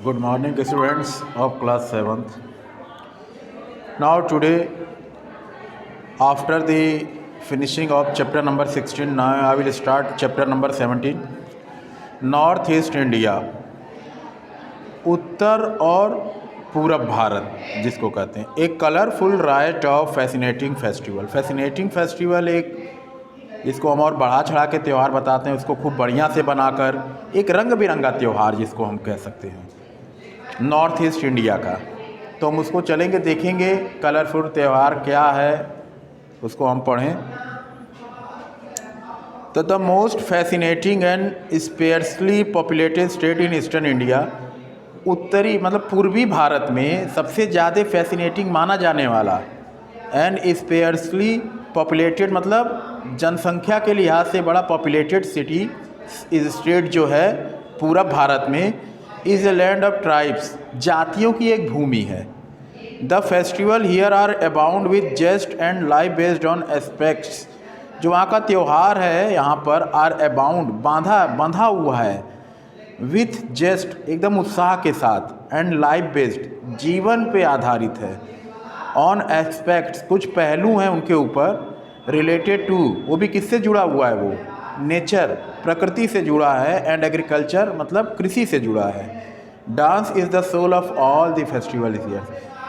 Good morning, students of class 7th. Now, today, after the finishing of chapter number 16, now I will start chapter number 17. North East India, उत्तर और पूरब भारत जिसको कहते हैं, एक colourful right of fascinating festival. Fascinating festival एक इसको हम और बढ़ा चढ़ा के त्यौहार बताते हैं, उसको खूब बढ़िया से बनाकर एक रंग बिरंगा त्यौहार जिसको हम कह सकते हैं नॉर्थ ईस्ट इंडिया का। तो हम उसको चलेंगे, देखेंगे कलरफुल त्यौहार क्या है, उसको हम पढ़ें। तो the most fascinating and sparsely populated state in eastern India, उत्तरी मतलब पूर्वी भारत में सबसे ज़्यादा फैसिनेटिंग माना जाने वाला एंड स्पेयर्सली पॉपुलेटेड मतलब जनसंख्या के लिहाज से बड़ा पॉपुलेटेड सिटी स्टेट जो है पूरब भारत में, is a land of tribes, जातियों की एक भूमि है। The festival here are abound with zest and life based on aspects, जो वहाँ का त्यौहार है यहाँ पर आर अबाउंड बंधा हुआ है, विथ जेस्ट एकदम उत्साह के साथ, एंड लाइफ बेस्ड जीवन पे आधारित है, ऑन एस्पेक्ट्स कुछ पहलू हैं उनके ऊपर, रिलेटेड टू वो भी किससे जुड़ा हुआ है, वो नेचर प्रकृति से जुड़ा है, एंड एग्रीकल्चर मतलब कृषि से जुड़ा है। Dance is the soul of all the festival here,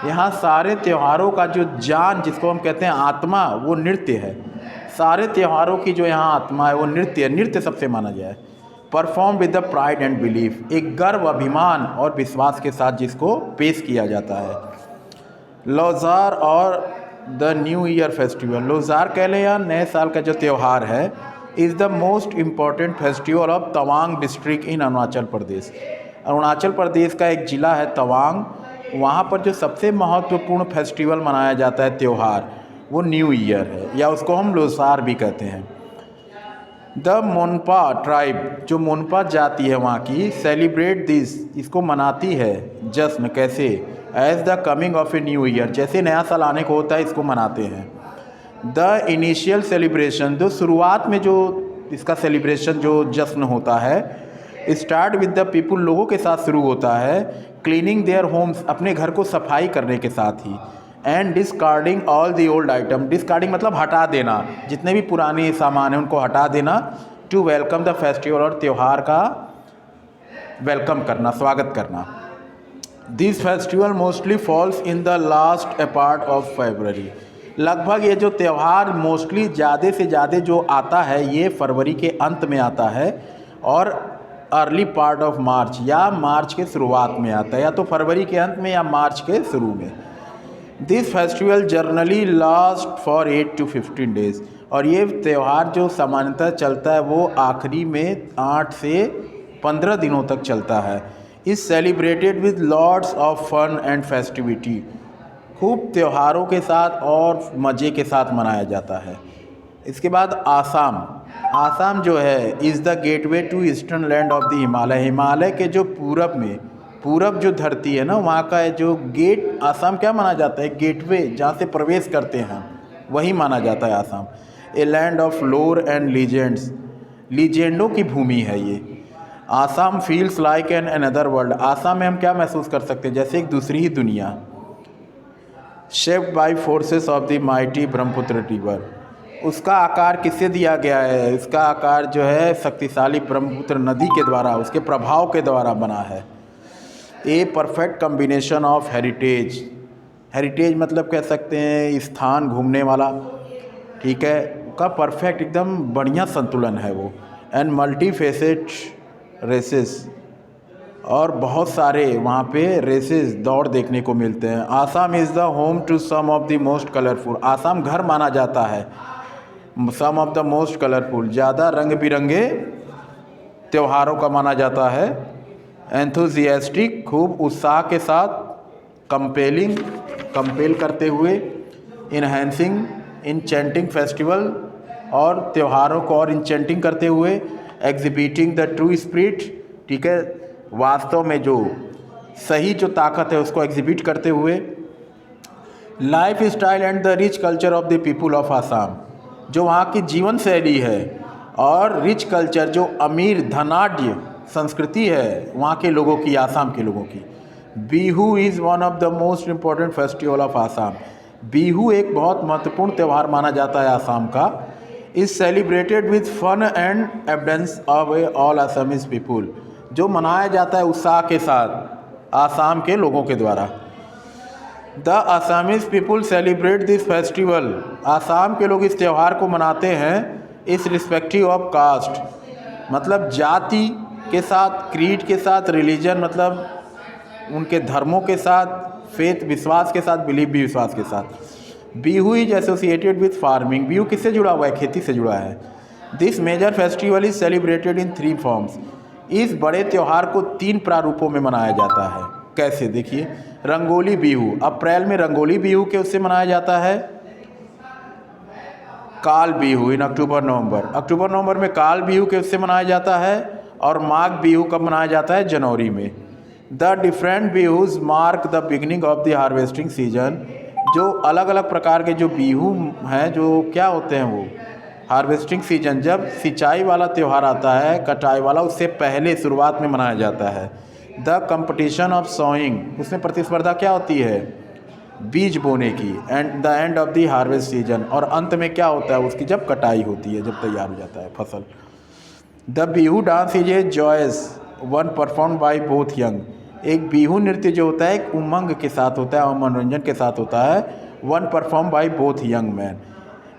यहाँ सारे त्योहारों का जो जान जिसको हम कहते हैं आत्मा, वो नृत्य है। सारे त्योहारों की जो यहाँ आत्मा है वो नृत्य सबसे माना गया है। Perform with the pride and belief, एक गर्व अभिमान और विश्वास के साथ जिसको पेश किया जाता है। लोज़ार और the new year festival, Losar कह लें या नए साल का जो त्यौहार है, is the most important festival of Tawang district in Arunachal Pradesh. Arunachal Pradesh का एक ज़िला है तवांग, वहाँ पर जो सबसे महत्वपूर्ण फेस्टिवल मनाया जाता है त्यौहार, वो न्यू ईयर है, या उसको हम लोसार भी कहते हैं। द मोनपा ट्राइब, जो मोनपा जाति है वहाँ की, सेलिब्रेट दिस, इसको मनाती है जश्न, कैसे, as the coming of a new year, जैसे नया साल आने को होता है इसको मनाते हैं। द इनिशियल सेलिब्रेशन, जो शुरुआत में जो इसका सेलिब्रेशन जो जश्न होता है, स्टार्ट विद द पीपुल, लोगों के साथ शुरू होता है, क्लीनिंग देयर होम्स, अपने घर को सफाई करने के साथ ही, and discarding all the old item, discarding मतलब हटा देना, जितने भी पुराने सामान हैं उनको हटा देना, टू वेलकम द फेस्टिवल, और त्यौहार का वेलकम करना, स्वागत करना। This festival mostly falls in the last part of February, लगभग ये जो त्यौहार मोस्टली ज़्यादा से ज़्यादा जो आता है ये फरवरी के अंत में आता है, और अर्ली पार्ट ऑफ मार्च या मार्च के शुरुआत में आता है, या तो फरवरी के अंत में या मार्च के शुरू में। This festival generally last for 8 to 15 days, और ये त्यौहार जो सामान्यतः चलता है वो आखिरी में 8 से 15 दिनों तक चलता है। Is celebrated with lots of fun and festivity, खूब त्योहारों के साथ और मज़े के साथ मनाया जाता है। इसके बाद आसाम, आसाम जो है is the gateway to eastern land of the Himalaya, Himalaya के जो पूरब में, पूरब जो धरती है ना, वहाँ का जो गेट, आसाम क्या माना जाता है, गेटवे, जहाँ से प्रवेश करते हैं वही माना जाता है आसाम। ए लैंड ऑफ लोर एंड लीजेंड्स, लीजेंडों की भूमि है ये। Assam feels like an another world, Assam में हम क्या महसूस कर सकते हैं, जैसे एक दूसरी ही दुनिया। Shaped by forces of the mighty Brahmaputra river, उसका आकार किससे दिया गया है, इसका आकार जो है शक्तिशाली ब्रह्मपुत्र नदी के द्वारा, उसके प्रभाव के द्वारा बना है। A perfect combination of heritage, heritage मतलब कह सकते हैं स्थान घूमने वाला, ठीक है, का परफेक्ट एकदम बढ़िया संतुलन है वो, एंड मल्टी फेसेट रेसेस, और बहुत सारे वहाँ पे रेसेस दौड़ देखने को मिलते हैं। Assam is the home to some of the most colourful, Assam घर माना जाता है some of the most colourful, ज़्यादा रंग बिरंगे त्योहारों का माना जाता है। एंथुजियास्टिक, खूब उत्साह के साथ, कंपेल करते हुए, इनहेंसिंग, इंचेंटिंग फेस्टिवल, और त्योहारों को और इंचेंटिंग करते हुए, एग्जिबिटिंग द ट्रू स्पिरिट, ठीक है, वास्तव में जो सही जो ताकत है उसको एग्जिबिट करते हुए। Life style and the rich culture of the people of Assam, जो वहाँ की जीवन शैली है और रिच कल्चर, जो अमीर धनाढ़ संस्कृति है वहाँ के लोगों की, आसाम के लोगों की। Bihu is one of the most important festival of Assam. Bihu एक बहुत महत्वपूर्ण त्यौहार माना जाता है आसाम का। Is celebrated with fun and abundance of all Assamese people, जो मनाया जाता है उत्साह के साथ आसाम के लोगों के द्वारा। The Assamese people celebrate this festival, Assam के लोग इस त्यौहार को मनाते हैं इस रिस्पेक्टिव ऑफ कास्ट, मतलब जाति के साथ, क्रीड के साथ, रिलीजन मतलब उनके धर्मों के साथ, फेथ विश्वास के साथ, बिलीफ भी विश्वास के साथ। Bihu is associated with farming, Bihu किससे जुड़ा हुआ है? खेती से जुड़ा है। This major festival is celebrated in 3 forms, इस बड़े त्यौहार को 3 प्रारूपों में मनाया जाता है। कैसे? देखिए, रंगोली बिहू, अप्रैल में रंगोली बिहू के उससे मनाया जाता है। काल बिहू इन अक्टूबर नवंबर में काल बिहू के उससे मनाया जाता है। और माघ बिहू कब मनाया जाता है? जनवरी में। The different Bihus mark the beginning of the harvesting season, जो अलग अलग प्रकार के जो बिहू हैं, जो क्या होते हैं वो हार्वेस्टिंग सीजन, जब सिंचाई वाला त्यौहार आता है, कटाई वाला, उससे पहले शुरुआत में मनाया जाता है। द कंपटीशन ऑफ सोइंग, उसमें प्रतिस्पर्धा क्या होती है? बीज बोने की। And the end of the harvest season, और अंत में क्या होता है उसकी? जब कटाई होती है, जब तैयार हो जाता है फसल। The Bihu dance is a Joyce one perform by both young, एक बिहू नृत्य जो होता है एक उमंग के साथ होता है और मनोरंजन के साथ होता है। One perform by both young man,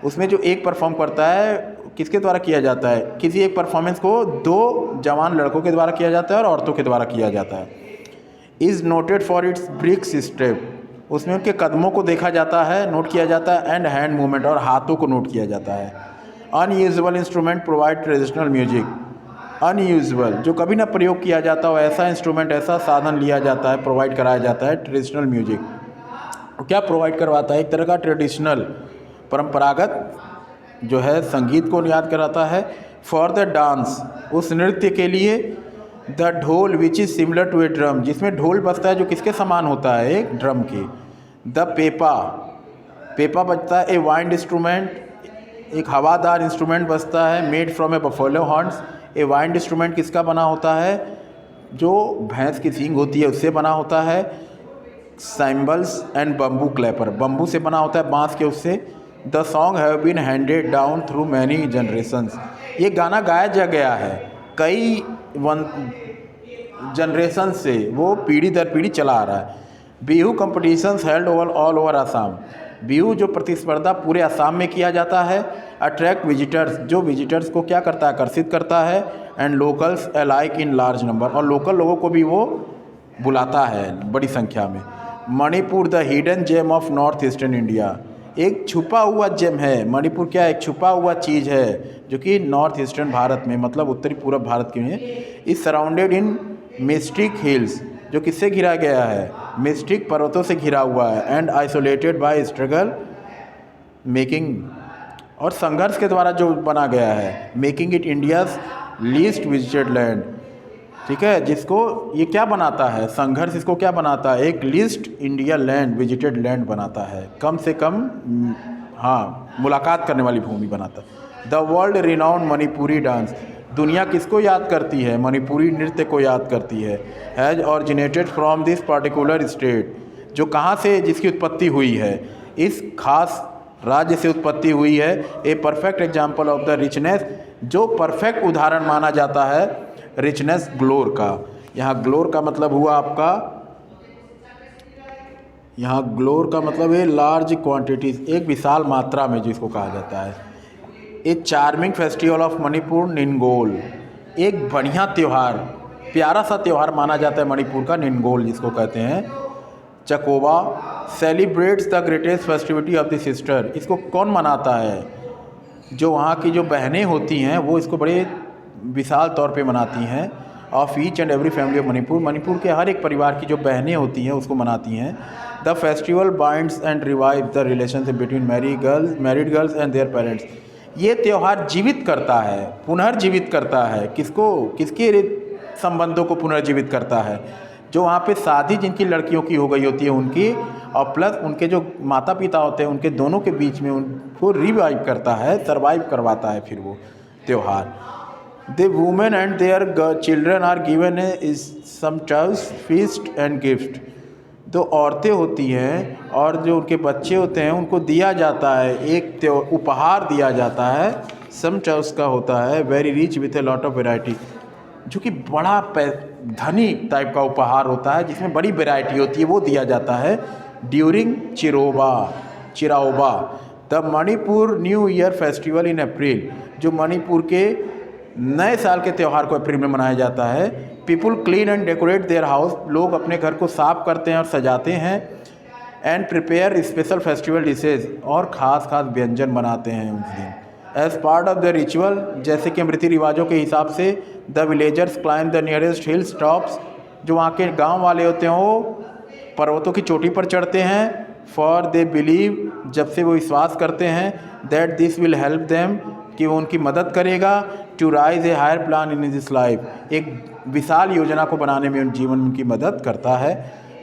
उसमें जो एक परफॉर्म करता है किसके द्वारा किया जाता है? किसी एक परफॉर्मेंस को 2 जवान लड़कों के द्वारा किया जाता है और औरतों के द्वारा किया जाता है। Is noted for its brisk step, उसमें उनके कदमों को देखा जाता है, नोट किया जाता है। एंड हैंड मूवमेंट, और हाथों को नोट किया जाता है। Unusual instrument provide traditional music, unusual जो कभी ना प्रयोग किया जाता हो ऐसा इंस्ट्रूमेंट, ऐसा साधन लिया जाता है, प्रोवाइड कराया जाता है ट्रेडिशनल म्यूजिक। क्या प्रोवाइड करवाता है? एक तरह का ट्रेडिशनल परंपरागत जो है संगीत को याद कराता है। फॉर द डांस, उस नृत्य के लिए। The dhol which is similar to a drum, जिसमें ढोल बजता है जो किसके समान होता है? एक ड्रम के। द पेपा, पेपा बजता है ए वाइंड इंस्ट्रूमेंट, एक हवादार इंस्ट्रूमेंट बजता है। Made from A buffalo horns, A wind instrument किसका बना होता है? जो भैंस की सींग होती है उससे बना होता है। Cymbals and bamboo clapper, bamboo से बना होता है, बांस के उससे। The song have been handed down through many generations, ये गाना गाया जा गया है कई जनरेशन से, वो पीढ़ी दर पीढ़ी चला आ रहा है। Bihu competitions held all over Assam, Bihu जो प्रतिस्पर्धा पूरे आसाम में किया जाता है। अट्रैक्ट विजिटर्स, जो विजिटर्स को क्या करता है? आकर्षित करता है। And locals alike in large number, और लोकल लोगों को भी वो बुलाता है बड़ी संख्या में। Manipur the hidden gem of north eastern India, एक छुपा हुआ जेम है। मणिपुर क्या? एक छुपा हुआ चीज़ है जो कि नॉर्थ ईस्टर्न भारत में, मतलब उत्तरी पूर्व भारत के में, is surrounded in mistake hills, जो किससे घिरा गया है? मिस्टिक पर्वतों से घिरा हुआ है। And isolated by struggle making, और संघर्ष के द्वारा जो बना गया है, making it India's least visited land. ठीक है, जिसको ये क्या बनाता है? संघर्ष इसको क्या बनाता है? एक list India land, visited land बनाता है, कम से कम हाँ मुलाकात करने वाली भूमि बनाता है। The world renowned Manipuri dance, दुनिया किसको याद करती है? मणिपुरी नृत्य को याद करती है। Has originated from this particular state, जो कहाँ से, जिसकी उत्पत्ति हुई है, इस खास राज्य से उत्पत्ति हुई है। A perfect example of the richness, जो परफेक्ट उदाहरण माना जाता है रिचनेस ग्लोर का। यहाँ ग्लोर का मतलब हुआ आपका, यहाँ ग्लोर का मतलब है लार्ज क्वांटिटीज, एक विशाल मात्रा में जिसको कहा जाता है। ए charming festival of Manipur Ningol, एक बढ़िया त्यौहार, प्यारा सा त्यौहार माना जाता है मणिपुर का, निनगोल जिसको कहते हैं। Chakouba celebrates the greatest festivity of the sister, इसको कौन मनाता है? जो वहाँ की जो बहनें होती हैं वो इसको बड़े विशाल तौर पे मनाती हैं। Of each and every family of Manipur, Manipur के हर एक परिवार की जो बहनें होती हैं उसको मनाती हैं। The festival binds and revive the relationship between married girls and their parents, ये त्यौहार जीवित करता है, पुनर्जीवित करता है। किसको? किसके संबंधों को पुनर्जीवित करता है? जो वहाँ पे शादी जिनकी लड़कियों की हो गई होती है उनकी, और प्लस उनके जो माता पिता होते हैं उनके दोनों के बीच में उनको रिवाइव करता है, सर्वाइव करवाता है फिर वो त्यौहार। The women and their children are given some choice, feast and gift. तो औरतें होती हैं और जो उनके बच्चे होते हैं उनको दिया जाता है, एक उपहार दिया जाता है, सम चॉइस का होता है, very rich with a lot of variety, जो कि बड़ा धनी टाइप का उपहार होता है जिसमें बड़ी वैरायटी होती है, वो दिया जाता है during Cheiraoba the Manipur new year festival in April. जो मणिपुर के नए साल के त्यौहार को अप्रैल में मनाया जाता है। People clean and decorate their house, लोग अपने घर को साफ करते हैं और सजाते हैं। And prepare special festival dishes, और ख़ास व्यंजन बनाते हैं उस दिन। As part of the ritual, जैसे कि रीति रिवाजों के हिसाब से, the villagers climb the nearest hills tops, जो वहाँ के गाँव वाले होते हैं वो पर्वतों की चोटी पर चढ़ते हैं। फॉर दे बिलीव, जब से वो विश्वास करते हैं, that this will help them, कि वो उनकी मदद करेगा, to rise a higher plan in this life, एक विशाल योजना को बनाने में जीवन उनकी मदद करता है।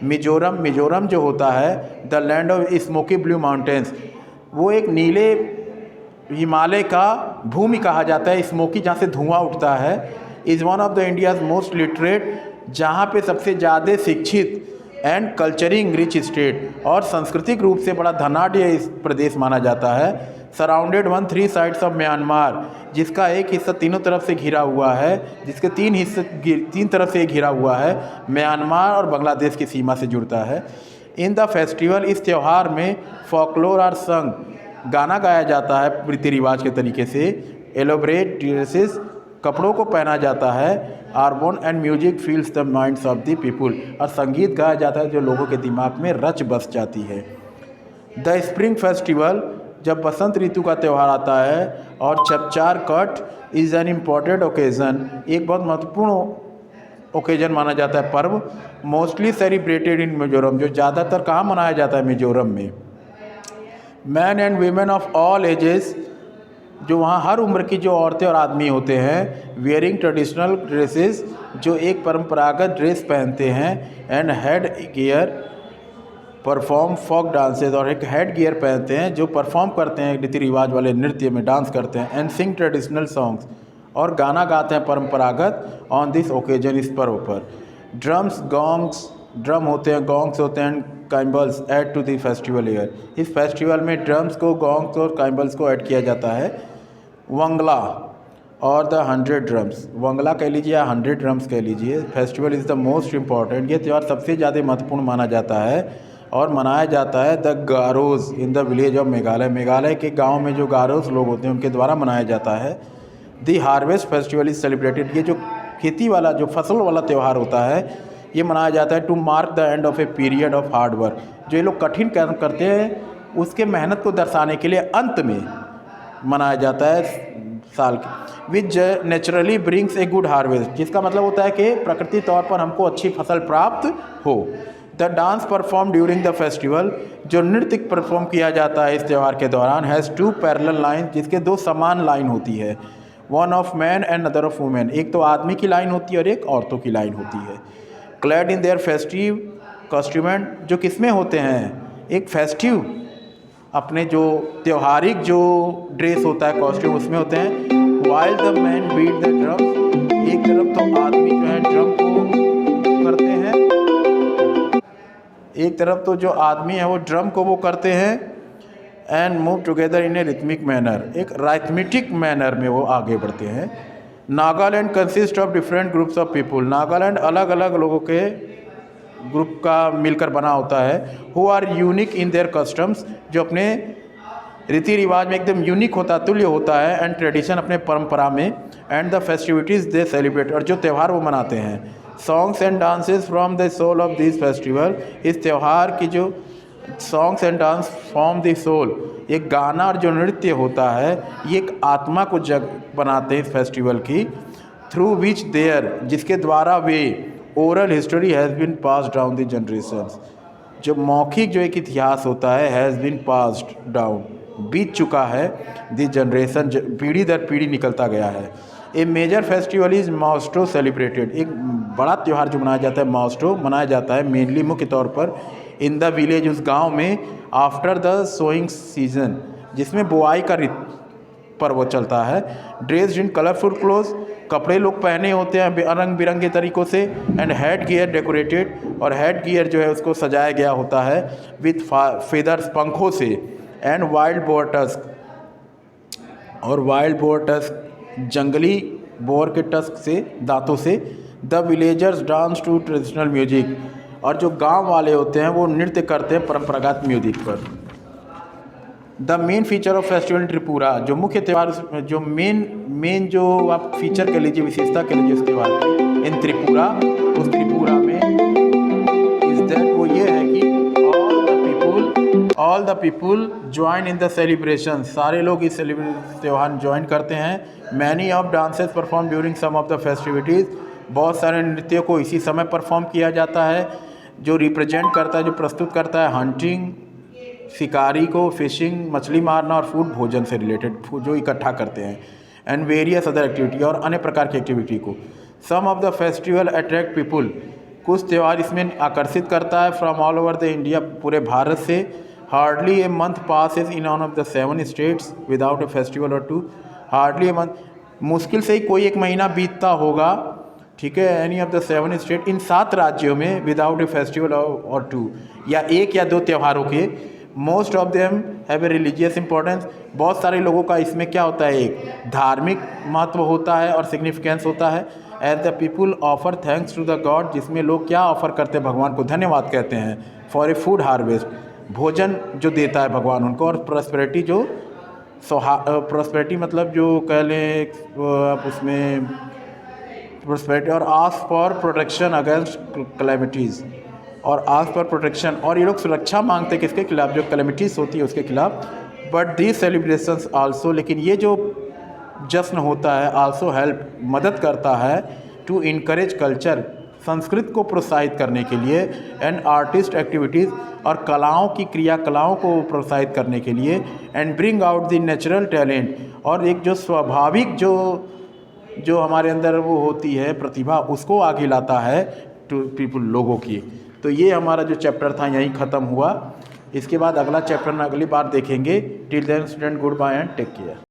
मिजोरम जो होता है, the land of smoky blue mountains, वो एक नीले हिमालय का भूमि कहा जाता है, स्मोकी जहाँ से धुआं उठता है। Is one of the India's most literate, जहाँ पे सबसे ज़्यादा शिक्षित, एंड कल्चरिंग रिच स्टेट, और सांस्कृतिक रूप से बड़ा धनाढ़ इस प्रदेश माना जाता है। सराउंडेड 1/3 साइड्स ऑफ म्यांमार, जिसका एक हिस्सा तीनों तरफ से घिरा हुआ है, जिसके तीन तरफ से घिरा हुआ है, म्यांमार और बांग्लादेश की सीमा से जुड़ता है। इन द फेस्टिवल, इस त्यौहार में फोकलोर और संग, गाना गाया जाता है रीति रिवाज के तरीके से। एलोब्रेट ड्रेसेस, कपड़ों को पहना जाता है। Urban and music feels the minds of the people, और संगीत गाया जाता है जो लोगों के दिमाग में रच बस जाती है। द स्प्रिंग फेस्टिवल, जब बसंत ऋतु का त्यौहार आता है। और Chapchar Kut is an important occasion, एक बहुत महत्वपूर्ण ओकेजन माना जाता है, पर्व। मोस्टली सेलिब्रेटेड इन मिजोरम, जो ज़्यादातर कहाँ मनाया जाता है, मिजोरम में। Man and women of all ages, जो वहाँ हर उम्र की जो औरतें और आदमी होते हैं, वेयरिंग ट्रेडिशनल ड्रेसेस, जो एक परंपरागत ड्रेस पहनते हैं। And head gear perform folk dances, और एक हेड गियर पहनते हैं जो परफॉर्म करते हैं रीति रिवाज वाले नृत्य में, डांस करते हैं। एंड सिंग ट्रेडिशनल सॉन्ग्स, और गाना गाते हैं परंपरागत ऑन दिस ओकेजन, इस पर्व पर। ड्रम्स गॉन्ग्स, ड्रम होते हैं, गॉन्ग्स होते हैं, cymbals add to the festival year, इस फेस्टिवल में ड्रम्स को, गॉन्ग्स और काइम्बल्स को ऐड किया जाता है। वंगला और द 100 ड्रम्स, वंगला कह लीजिए या 100 ड्रम्स कह लीजिए। Festival is the most important, ये त्यौहार सबसे ज़्यादा महत्वपूर्ण माना जाता है और मनाया जाता है the Garos in the village of Meghalaya, Meghalaya के गांव में जो गारोज लोग होते हैं उनके द्वारा मनाया जाता है। The harvest festival is celebrated, ये जो खेती वाला, जो फसल वाला त्यौहार होता है, ये मनाया जाता है to mark the end of a period of hard work, जो ये लोग कठिन काम करते हैं उसके मेहनत को दर्शाने के लिए अंत में मनाया जाता है साल के। Which naturally brings a good harvest, जिसका मतलब होता है कि प्रकृति तौर पर हमको अच्छी फसल प्राप्त हो। The dance perform during the festival, जो नृत्य परफॉर्म किया जाता है इस त्यौहार के दौरान, हैज़ 2 पैरेलल लाइन, जिसके 2 समान लाइन होती है। One of man and other of women, एक तो आदमी की लाइन होती है और एक औरतों की लाइन होती है। क्लैड इन देयर फेस्टिव कॉस्ट्यूमेंट, जो किसमें होते हैं, एक फेस्टिव अपने जो त्योहारिक जो ड्रेस होता है, कॉस्ट्यूम, उसमें होते हैं। While the man beat the drum, एक तरफ तो आदमी जो है ड्रम को करते हैं, एक तरफ तो जो आदमी है वो ड्रम को वो करते हैं। And move together in A rhythmic manner, एक राइथमेटिक मैनर में वो आगे बढ़ते हैं। Nagaland consist of different groups of people, Nagaland अलग अलग लोगों के ग्रुप का मिलकर बना होता है। Who are unique in their customs, जो अपने रीति रिवाज में एकदम यूनिक होता है, तुल्य होता है। एंड ट्रेडिशन, अपने परंपरा में। And the festivities they celebrate, और जो त्यौहार वो मनाते हैं। Songs and dances from the soul of this festival, इस त्यौहार की जो songs and dance from the soul, एक गाना और जो नृत्य होता है, ये एक आत्मा को जग बनाते हैं इस फेस्टिवल की। थ्रू विच देयर, जिसके द्वारा वे oral history has been passed down the generations, जो मौखिक जो एक इतिहास होता है, हैज़ बीन पास्ड डाउन, बीत चुका है, द जनरेशन, पीढ़ी दर पीढ़ी निकलता गया है। ए मेजर फेस्टिवल इज़ माओस्ट्रो सेलिब्रेटेड, एक बड़ा त्यौहार जो मनाया जाता है माओस्ट्रो मनाया जाता है मेनली मुख्य तौर पर इन द विलेज, उस गांव में। आफ्टर द सोइंग सीजन, जिसमें बुआई का पर्व चलता है। ड्रेस्ड इन कलरफुल क्लोथ, कपड़े लोग पहने होते हैं रंग बिरंगे तरीक़ों से, एंड हेड गियर डेकोरेटेड, और हेड गियर जो है उसको सजाया गया होता है विथ फेदर्स, पंखों से, एंड वाइल्ड बोर टस्क, और वाइल्ड बोर टस्क जंगली बोर के टस्क से, दांतों से। The villagers dance to traditional music, और जो गांव वाले होते हैं वो नृत्य करते हैं परंपरागत म्यूजिक पर। The main feature of festival in Tripura, जो मुख्य त्यौहार, जो मेन जो आप फीचर कह लीजिए, विशेषता कह लीजिए उस त्यौहार की इन त्रिपुरा, उस त्रिपुरा में इज दैट, वो ये है कि all the people join in the celebration, सारे लोग इस त्यौहार ज्वाइन करते हैं। Many of dances perform during some of the festivities, बहुत सारे नृत्यों को इसी समय परफॉर्म किया जाता है, जो रिप्रेजेंट करता है, जो प्रस्तुत करता है हंटिंग, शिकारी को, फिशिंग, मछली मारना, और फूड, भोजन से रिलेटेड जो इकट्ठा करते हैं, एंड वेरियस अदर एक्टिविटी, और अन्य प्रकार की एक्टिविटी को। Some of the festival attract people, कुछ त्यौहार इसमें आकर्षित करता है from all over the India, पूरे भारत से। Hardly a month passes in on of the 7 states without a festival और 2, हार्डली ए मंथ, मुश्किल से ही कोई एक महीना बीतता होगा, ठीक है, एनी ऑफ द 7 स्टेट, इन 7 राज्यों में विदाउट ए फेस्टिवल और 2, या 1 या 2 त्योहारों के। Most of them have a religious importance, बहुत सारे लोगों का इसमें क्या होता है, एक धार्मिक महत्व होता है और सिग्निफिकेंस होता है। As the people offer thanks to the god, जिसमें लोग क्या ऑफर करते हैं, भगवान को धन्यवाद कहते हैं। फॉर ए फूड हार्वेस्ट, भोजन जो देता है भगवान उनको, और प्रॉस्पेरिटी, जो प्रॉस्पेरिटी मतलब जो कह लें आप उसमें प्रॉस्पेरिटी, और ask for protection against calamities, और आस्क फॉर प्रोटेक्शन, और ये लोग सुरक्षा मांगते हैं किसके खिलाफ, जो कैलेमिटीज़ होती है उसके खिलाफ। बट दीज सेलिब्रेशंस आल्सो, लेकिन ये जो जश्न होता है, आल्सो हेल्प, मदद करता है, टू इनकरेज कल्चर, संस्कृत को प्रोत्साहित करने के लिए, एंड आर्टिस्ट एक्टिविटीज़, और कलाओं की क्रियाकलाओं को प्रोत्साहित करने के लिए, and bring out the natural talent, और एक जो स्वाभाविक जो हमारे अंदर वो होती है प्रतिभा, उसको आगे लाता है टू पीपल, लोगों की। तो ये हमारा जो चैप्टर था यहीं ख़त्म हुआ। इसके बाद अगला चैप्टर अगली बार देखेंगे। Till then student, goodbye and take care.